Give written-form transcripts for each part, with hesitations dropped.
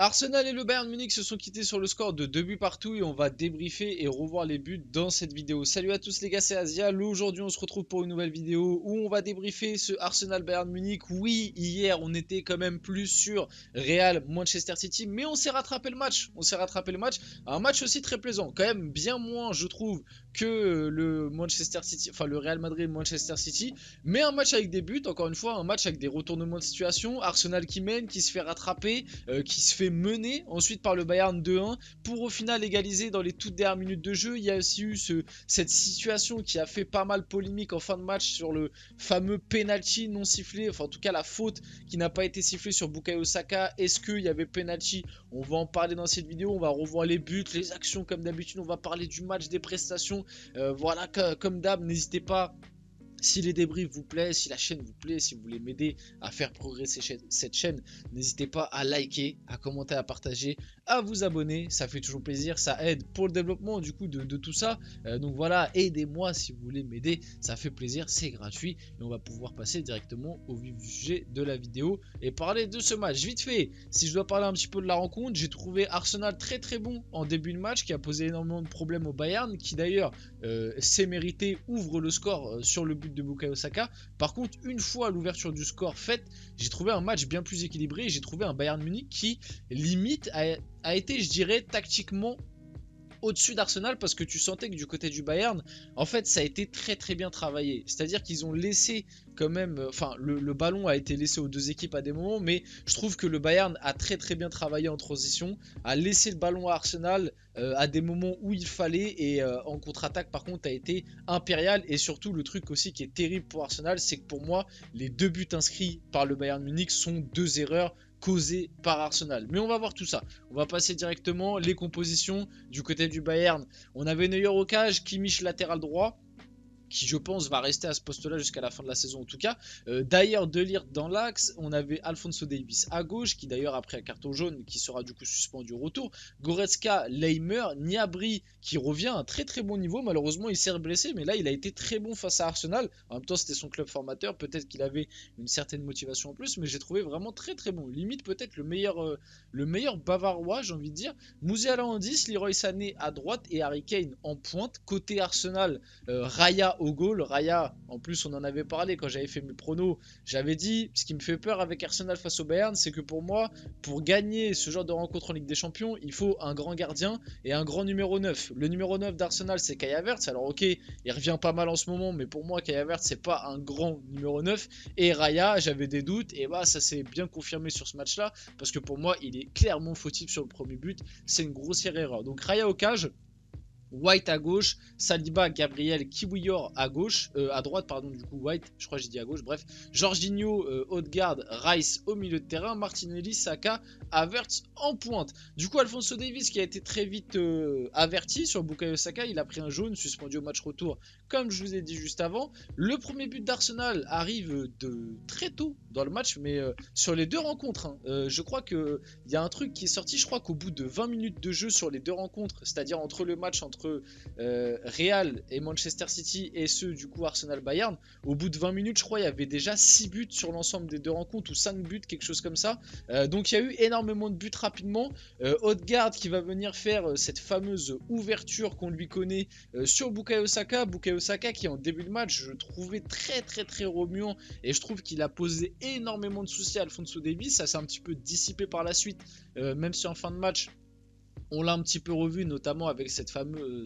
Arsenal et le Bayern Munich se sont quittés sur le score de 2 buts partout et on va débriefer et revoir les buts dans cette vidéo. Salut à tous les gars, c'est Asia. Aujourd'hui on se retrouve pour une nouvelle vidéo où on va débriefer ce Arsenal Bayern Munich. Oui, hier on était quand même plus sur Real Manchester City, mais on s'est rattrapé le match. Un match aussi très plaisant, quand même bien moins je trouve que le Manchester City, enfin le Real Madrid Manchester City, mais un match avec des buts, encore une fois, un match avec des retournements de situation. Arsenal qui mène, qui se fait rattraper, qui se fait mener ensuite par le Bayern 2-1 pour au final égaliser dans les toutes dernières minutes de jeu. Il y a aussi eu cette situation qui a fait pas mal polémique en fin de match sur le fameux penalty non sifflé, enfin en tout cas la faute qui n'a pas été sifflée sur Bukayo Saka. Est-ce qu'il y avait penalty? On va en parler dans cette vidéo, on va revoir les buts, les actions comme d'habitude, on va parler du match, des prestations. Voilà, comme d'hab, n'hésitez pas. Si les débriefs vous plaisent, si la chaîne vous plaît, si vous voulez m'aider à faire progresser cette chaîne, n'hésitez pas à liker, à commenter, à partager, à vous abonner. Ça fait toujours plaisir, ça aide pour le développement du coup de tout ça. Donc voilà, aidez-moi si vous voulez m'aider, ça fait plaisir, c'est gratuit. Et on va pouvoir passer directement au vif du sujet de la vidéo et parler de ce match. Vite fait, si je dois parler un petit peu de la rencontre, j'ai trouvé Arsenal très très bon en début de match, qui a posé énormément de problèmes au Bayern, qui d'ailleurs c'est mérité, ouvre le score sur le but de Bukayo Saka. Par contre, une fois l'ouverture du score faite, j'ai trouvé un match bien plus équilibré. J'ai trouvé un Bayern Munich qui limite a été, je dirais, tactiquement au-dessus d'Arsenal, parce que tu sentais que du côté du Bayern, en fait, ça a été très très bien travaillé. C'est-à-dire qu'ils ont laissé quand même, enfin, le ballon a été laissé aux deux équipes à des moments, mais je trouve que le Bayern a très très bien travaillé en transition, a laissé le ballon à Arsenal à des moments où il fallait, et en contre-attaque par contre a été impérial. Et surtout le truc aussi qui est terrible pour Arsenal, c'est que pour moi les deux buts inscrits par le Bayern Munich sont deux erreurs causées par Arsenal. Mais on va voir tout ça. On va passer directement les compositions du côté du Bayern. On avait Neuer au cage, Kimmich latéral droit, qui je pense va rester à ce poste-là jusqu'à la fin de la saison en tout cas. D'ailleurs, De Ligt dans l'axe, on avait Alphonso Davies à gauche, qui d'ailleurs a pris un carton jaune, qui sera du coup suspendu au retour. Goretzka, Leimer, Gnabry qui revient à un très très bon niveau. Malheureusement, il s'est blessé, mais là il a été très bon face à Arsenal. En même temps, c'était son club formateur, peut-être qu'il avait une certaine motivation en plus, mais j'ai trouvé vraiment très très bon. Limite peut-être le meilleur bavarois, j'ai envie de dire. Musiala en 10, Leroy Sané à droite et Harry Kane en pointe. Côté Arsenal, Raya au goal. Raya, en plus on en avait parlé quand j'avais fait mes pronos, j'avais dit ce qui me fait peur avec Arsenal face au Bayern, c'est que pour moi, pour gagner ce genre de rencontre en Ligue des Champions, il faut un grand gardien et un grand numéro 9. Le numéro 9 d'Arsenal, c'est Kai Havertz. Alors ok, il revient pas mal en ce moment, mais pour moi Kai Havertz c'est pas un grand numéro 9. Et Raya, j'avais des doutes, et bah ça s'est bien confirmé sur ce match là, parce que pour moi il est clairement fautif sur le premier but. C'est une grossière erreur. Donc Raya au cage, White à gauche, Saliba, Gabriel, Kiwior à gauche, à droite pardon, du coup White, je crois que j'ai dit à gauche, bref, Jorginho, Odegaard, Rice au milieu de terrain, Martinelli, Saka, Havertz en pointe. Du coup Alphonso Davies qui a été très vite averti sur Bukayo Saka, il a pris un jaune, suspendu au match retour comme je vous ai dit juste avant. Le premier but d'Arsenal arrive de très tôt dans le match, mais sur les deux rencontres, hein, je crois qu'il y a un truc qui est sorti, je crois qu'au bout de 20 minutes de jeu sur les deux rencontres, c'est-à-dire entre le match entre Real et Manchester City et ceux du coup Arsenal-Bayern, au bout de 20 minutes je crois il y avait déjà 6 buts sur l'ensemble des deux rencontres, ou 5 buts, quelque chose comme ça. Donc il y a eu énormément de buts rapidement. Odegaard qui va venir faire cette fameuse ouverture qu'on lui connaît sur Bukayo Saka. Bukayo Saka qui en début de match je trouvais très très très remuant, et je trouve qu'il a posé énormément de soucis à Alphonso Davies. Ça s'est un petit peu dissipé par la suite, même si en fin de match on l'a un petit peu revu, notamment avec cette fameuse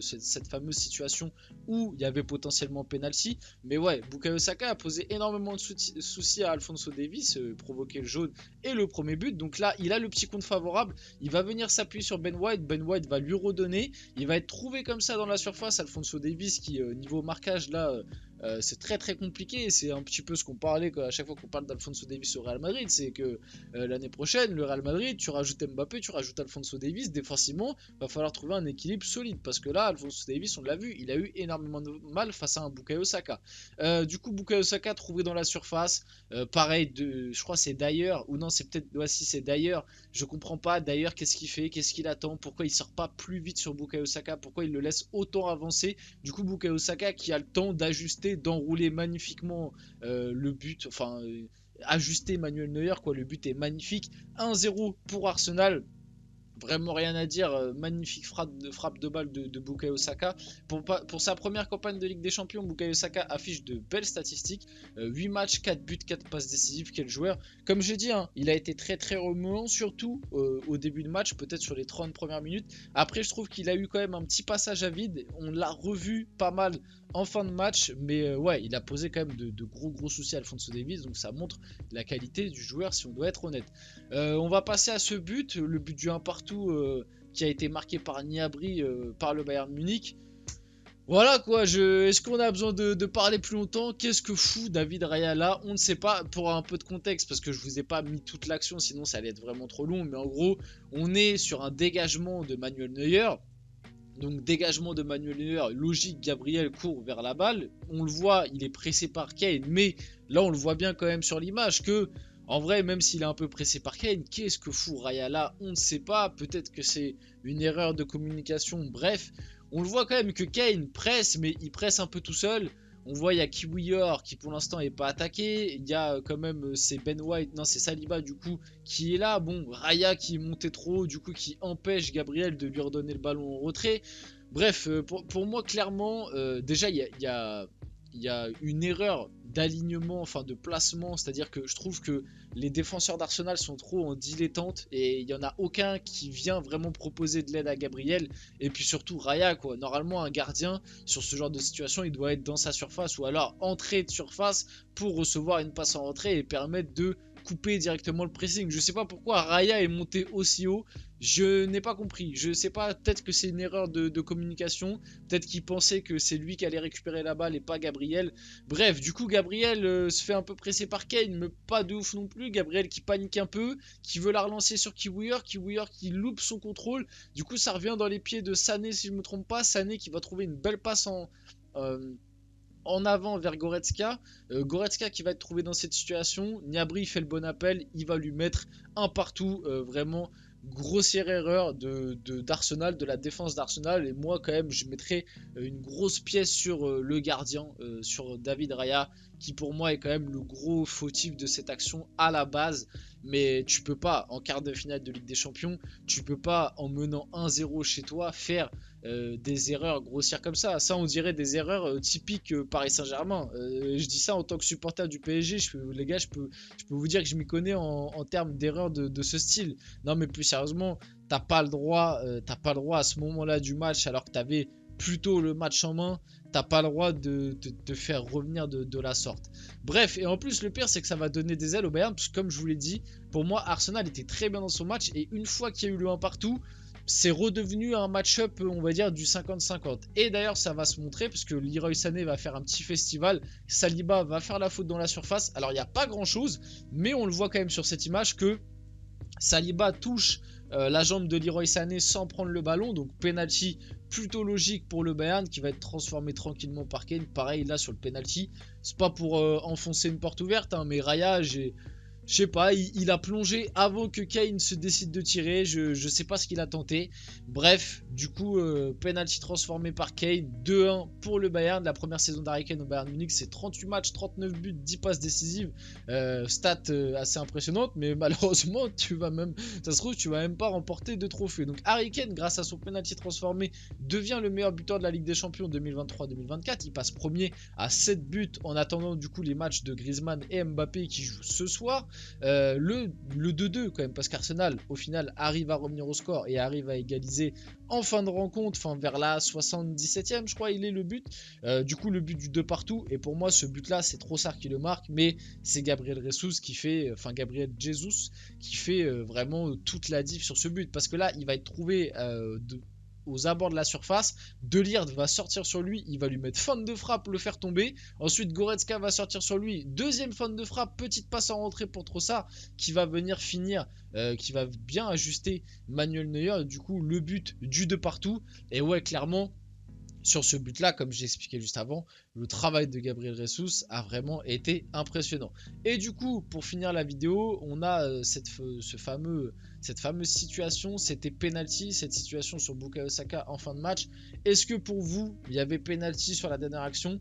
situation où il y avait potentiellement penalty. Mais ouais, Bukayo Saka a posé énormément de soucis à Alphonso Davies, provoqué le jaune et le premier but. Donc là, il a le petit compte favorable. Il va venir s'appuyer sur Ben White. Ben White va lui redonner. Il va être trouvé comme ça dans la surface. Alphonso Davies qui, niveau marquage, là, c'est très très compliqué. C'est un petit peu ce qu'on parlait à chaque fois qu'on parle d'Alphonso Davies au Real Madrid. C'est que l'année prochaine, le Real Madrid, tu rajoutes Mbappé, tu rajoutes Alphonso Davies, défensivement, va falloir trouver un équilibre solide. Parce que là, Alphonso Davies, on l'a vu, il a eu énormément de mal face à un Bukayo Saka. Du coup, Bukayo Saka trouvé dans la surface. Pareil, je crois c'est d'ailleurs, ou non, c'est peut-être, ouais, si c'est d'ailleurs, je comprends pas. D'ailleurs, qu'est-ce qu'il fait, qu'est-ce qu'il attend, pourquoi il sort pas plus vite sur Bukayo Saka, pourquoi il le laisse autant avancer. Du coup, Bukayo Saka qui a le temps d'ajuster, d'enrouler magnifiquement le but, enfin ajuster Manuel Neuer quoi, le but est magnifique. 1-0 pour Arsenal. Vraiment rien à dire, magnifique frappe de balle de Bukayo Saka. Pour sa première campagne de Ligue des Champions, Bukayo Saka affiche de belles statistiques. 8 matchs, 4 buts, 4 passes décisives, quel joueur. Comme j'ai dit, hein, il a été très très remuant, surtout au début de match, peut-être sur les 30 premières minutes. Après, je trouve qu'il a eu quand même un petit passage à vide. On l'a revu pas mal en fin de match, mais ouais, il a posé quand même de gros soucis à Alphonso Davies, donc ça montre la qualité du joueur si on doit être honnête. On va passer à ce but, le but du 1 partout qui a été marqué par Gnabry par le Bayern Munich. Voilà quoi, est-ce qu'on a besoin de parler plus longtemps? Qu'est-ce que fout David Raya là? On ne sait pas, pour un peu de contexte, parce que je vous ai pas mis toute l'action, sinon ça allait être vraiment trop long, mais en gros, on est sur un dégagement de Manuel Neuer. Donc dégagement de Manuel Neuer, logique, Gabriel court vers la balle. On le voit, il est pressé par Kane, mais là on le voit bien quand même sur l'image que, en vrai, même s'il est un peu pressé par Kane, qu'est-ce que fout Raya là? On ne sait pas, peut-être que c'est une erreur de communication, bref. On le voit quand même que Kane presse, mais il presse un peu tout seul. On voit il y a Kiwior qui pour l'instant n'est pas attaqué. Il y a quand même c'est Ben White, non c'est Saliba du coup qui est là. Bon, Raya qui est monté trop haut du coup qui empêche Gabriel de lui redonner le ballon en retrait. Bref, pour moi clairement, déjà il y a une erreur d'alignement, enfin de placement, c'est-à-dire que je trouve que les défenseurs d'Arsenal sont trop en dilettante et il n'y en a aucun qui vient vraiment proposer de l'aide à Gabriel et puis surtout Raya quoi. Normalement un gardien sur ce genre de situation il doit être dans sa surface ou alors entrer de surface pour recevoir une passe en retrait et permettre de couper directement le pressing. Je sais pas pourquoi Raya est monté aussi haut. Je n'ai pas compris. Je sais pas, peut-être que c'est une erreur de communication. Peut-être qu'il pensait que c'est lui qui allait récupérer la balle et pas Gabriel. Bref, du coup, Gabriel se fait un peu presser par Kane, mais pas de ouf non plus. Gabriel qui panique un peu, qui veut la relancer sur Kiwior. Kiwior qui loupe son contrôle. Du coup, ça revient dans les pieds de Sané, si je me trompe pas. Sané qui va trouver une belle passe en avant vers Goretzka. Goretzka qui va être trouvé dans cette situation. Gnabry fait le bon appel. Il va lui mettre un partout. Vraiment grossière erreur d'Arsenal, de la défense d'Arsenal. Et moi quand même je mettrais une grosse pièce sur le gardien, sur David Raya, qui pour moi est quand même le gros fautif de cette action à la base. Mais tu peux pas, en quart de finale de Ligue des Champions, tu peux pas en menant 1-0 chez toi faire des erreurs grossières comme ça. Ça on dirait des erreurs typiques Paris Saint-Germain. Je dis ça en tant que supporter du PSG, les gars, je peux vous dire que je m'y connais en termes d'erreurs de ce style. Non mais plus sérieusement, t'as pas le droit à ce moment-là du match, alors que t'avais plutôt le match en main, t'as pas le droit de te faire revenir de la sorte. Bref, et en plus le pire c'est que ça va donner des ailes au Bayern, parce que comme je vous l'ai dit, pour moi Arsenal était très bien dans son match, et une fois qu'il y a eu le 1 partout, c'est redevenu un match-up, on va dire, du 50-50. Et d'ailleurs, ça va se montrer, parce que Leroy Sané va faire un petit festival, Saliba va faire la faute dans la surface. Alors, il n'y a pas grand-chose, mais on le voit quand même sur cette image que Saliba touche la jambe de Leroy Sané sans prendre le ballon, donc penalty plutôt logique pour le Bayern qui va être transformé tranquillement par Kane. Pareil là sur le penalty, c'est pas pour enfoncer une porte ouverte, hein, mais Raya, je sais pas, il a plongé avant que Kane se décide de tirer, je sais pas ce qu'il a tenté. Bref, du coup, penalty transformé par Kane, 2-1 pour le Bayern. La première saison d'Harry Kane au Bayern Munich, c'est 38 matchs, 39 buts, 10 passes décisives. Stat assez impressionnante, mais malheureusement, ça se trouve, tu vas même pas remporter de trophées. Donc Harry Kane, grâce à son penalty transformé, devient le meilleur buteur de la Ligue des Champions 2023-2024. Il passe premier à 7 buts en attendant du coup les matchs de Griezmann et Mbappé qui jouent ce soir. Le 2-2 quand même, parce qu'Arsenal au final arrive à revenir au score et arrive à égaliser en fin de rencontre, enfin vers la 77e je crois il est le but, du coup le but du 2 partout. Et pour moi ce but là c'est Trossard qui le marque, mais c'est Gabriel Jesus qui fait, vraiment toute la diff sur ce but, parce que là il va être trouvé aux abords de la surface. De Ligt va sortir sur lui, il va lui mettre feinte de frappe, le faire tomber. Ensuite Goretzka va sortir sur lui, deuxième feinte de frappe, petite passe en rentrée pour Trossard qui va venir finir, qui va bien ajuster Manuel Neuer. Du coup le but du 2 partout. Et ouais, clairement sur ce but là, comme j'ai expliqué juste avant, le travail de Gabriel Jesus a vraiment été impressionnant. Et du coup pour finir la vidéo, on a cette fameuse situation, c'était penalty, cette situation sur Bukayo Saka en fin de match. Est-ce que pour vous il y avait penalty sur la dernière action?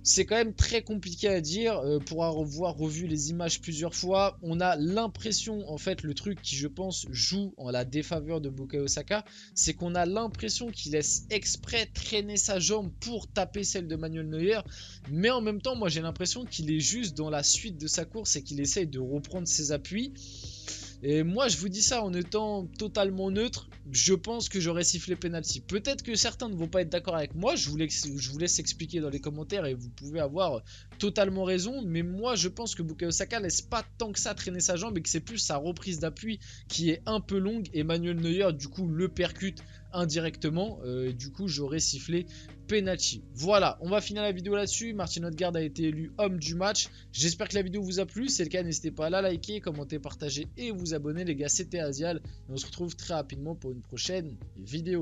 C'est quand même très compliqué à dire. Pour avoir revu les images plusieurs fois, on a l'impression, en fait, le truc qui je pense joue en la défaveur de Bukayo Saka, c'est qu'on a l'impression qu'il laisse exprès traîner sa jambe pour taper celle de Manuel Neuer, mais en même temps moi j'ai l'impression qu'il est juste dans la suite de sa course et qu'il essaye de reprendre ses appuis. Et moi je vous dis ça en étant totalement neutre, je pense que j'aurais sifflé penalty. Peut-être que certains ne vont pas être d'accord avec moi, je vous laisse expliquer dans les commentaires et vous pouvez avoir totalement raison. Mais moi je pense que Bukayo Saka laisse pas tant que ça traîner sa jambe et que c'est plus sa reprise d'appui qui est un peu longue. Et Manuel Neuer du coup le percute indirectement. Du coup j'aurais sifflé penalty. Voilà, on va finir la vidéo là-dessus. Martin Odegaard a été élu homme du match. J'espère que la vidéo vous a plu. Si c'est le cas, n'hésitez pas à la liker, commenter, partager et vous abonner les gars. C'était Azial et on se retrouve très rapidement pour une prochaine vidéo.